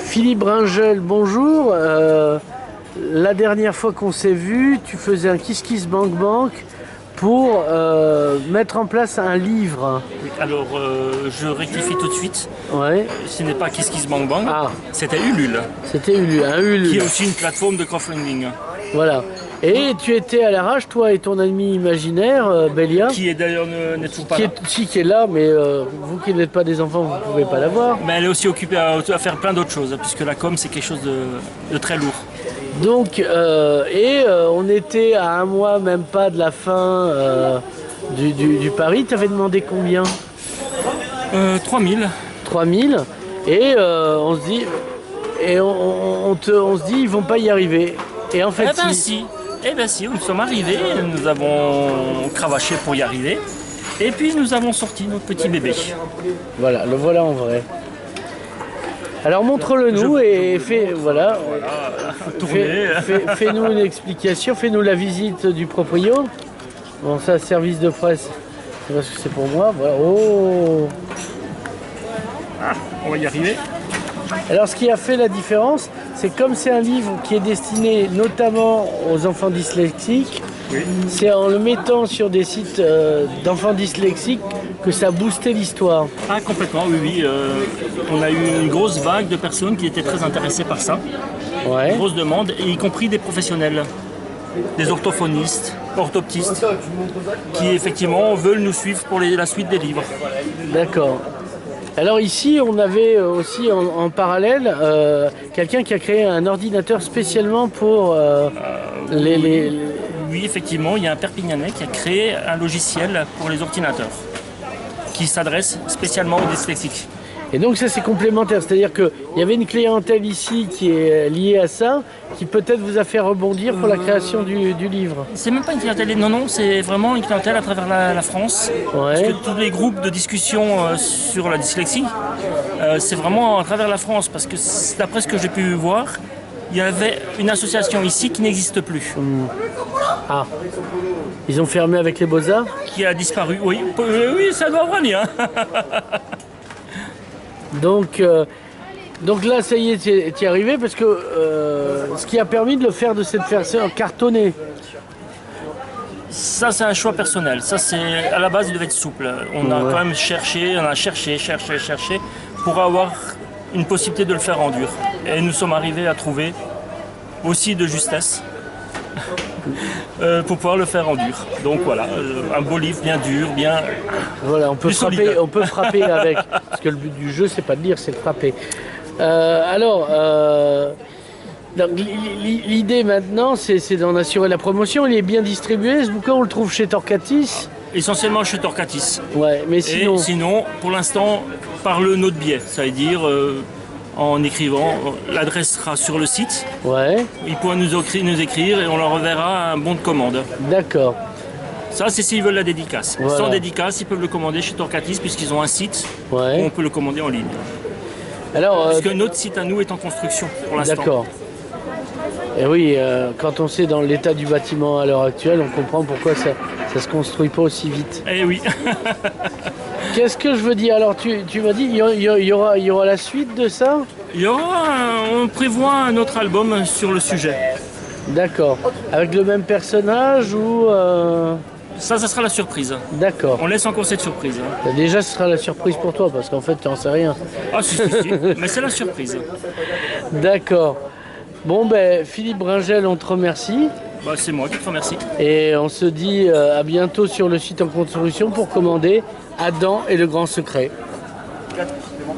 Philippe Bringel, bonjour. La dernière fois qu'on s'est vu, tu faisais un Kiss Kiss Bank Bank pour mettre en place un livre. Oui, alors, je rectifie tout de suite. Ouais. Ce n'est pas Kiss Kiss Bang Bang, Ah. c'était Ulule, C'était Ulule, un Ulule. qui est aussi une plateforme de crowdfunding. Voilà. Et tu étais à l'arrache, toi et ton ami imaginaire, Bélia, Qui est d'ailleurs n'est toujours pas qui là. qui est là, mais vous qui n'êtes pas des enfants, vous ne pouvez pas la voir. Mais elle est aussi occupée à faire plein d'autres choses, puisque la com c'est quelque chose de très lourd. Donc, on était à un mois, même pas de la fin du pari. Tu avais demandé combien? 3000. 3000. Et on se dit, on se dit, ils vont pas y arriver. Et en fait, Eh ben si, eh ben si, nous sommes arrivés, nous avons cravaché pour y arriver. Et puis nous avons sorti notre petit bébé. Voilà, le voilà en vrai. Alors montre-le nous et voilà. Fais-nous une explication, fais-nous la visite du proprio. Bon, ça, service de presse, c'est parce que c'est pour moi. Voilà. Oh. On va y arriver. Alors, ce qui a fait la différence, c'est comme c'est un livre qui est destiné notamment aux enfants dyslexiques, Oui. c'est en le mettant sur des sites d'enfants dyslexiques que ça a boosté l'histoire. Ah complètement, oui, oui. On a eu une grosse vague de personnes qui étaient très intéressées par ça. Ouais. Grosse demande, et y compris des professionnels, des orthophonistes, orthoptistes, qui effectivement veulent nous suivre pour la suite des livres. D'accord. Alors ici, on avait aussi en parallèle quelqu'un qui a créé un ordinateur spécialement pour les... Oui, effectivement, il y a un Perpignanais qui a créé un logiciel pour les ordinateurs, qui s'adresse spécialement aux dyslexiques. Et donc ça c'est complémentaire, c'est-à-dire qu'il y avait une clientèle ici qui est liée à ça, qui peut-être vous a fait rebondir pour la création du livre. C'est même pas une clientèle, non, c'est vraiment une clientèle à travers la France. Parce Ouais. que tous les groupes de discussion sur la dyslexie, c'est vraiment à travers la France. Parce que d'après ce que j'ai pu voir, il y avait une association ici qui n'existe plus, Ah, ils ont fermé avec les Beaux-Arts? qui a disparu. Oui, oui, ça doit revenir. Donc là, ça y est, tu es arrivé parce que ce qui a permis de le faire de cette version cartonnée. Ça, c'est un choix personnel. Ça, c'est à la base, il devait être souple. On a quand même cherché, cherché pour avoir une possibilité de le faire en dur. Et nous sommes arrivés à trouver aussi de justesse pour pouvoir le faire en dur. Donc voilà, un beau livre bien dur, bien. Voilà, on peut frapper avec. Parce que le but du jeu, c'est pas de lire, c'est de frapper. Donc, l'idée maintenant, c'est d'en assurer la promotion. Il est bien distribué. Ce bouquin, on le trouve chez Torquatis. Essentiellement chez Torquatis. Ouais, mais sinon. Et sinon, pour l'instant, par le notre biais, ça veut dire en écrivant, l'adresse sera sur le site. Ouais, Ils pourront nous écrire et on leur enverra un bon de commande. d'accord. Ça, c'est s'ils veulent la dédicace. Voilà. Sans dédicace, ils peuvent le commander chez Torquatis puisqu'ils ont un site où Ouais. on peut le commander en ligne. Alors, Parce que notre site à nous est en construction pour l'instant. d'accord. Et oui, quand on sait dans l'état du bâtiment à l'heure actuelle, on comprend pourquoi ça se construit pas aussi vite. Eh oui. Qu'est-ce que je veux dire? Alors, tu m'as dit, il y aura la suite de ça? On prévoit un autre album sur le sujet. D'accord. Avec le même personnage ou... Ça sera la surprise. D'accord. On laisse encore cette surprise. Déjà, ce sera la surprise pour toi, parce qu'en fait, tu n'en sais rien. Ah si. Mais c'est la surprise. D'accord. Bon, ben, Philippe Bringel, on te remercie. Bah, c'est moi qui te remercie. Et on se dit à bientôt sur le site en construction pour commander Adam et le Grand Secret. 4 suppléments.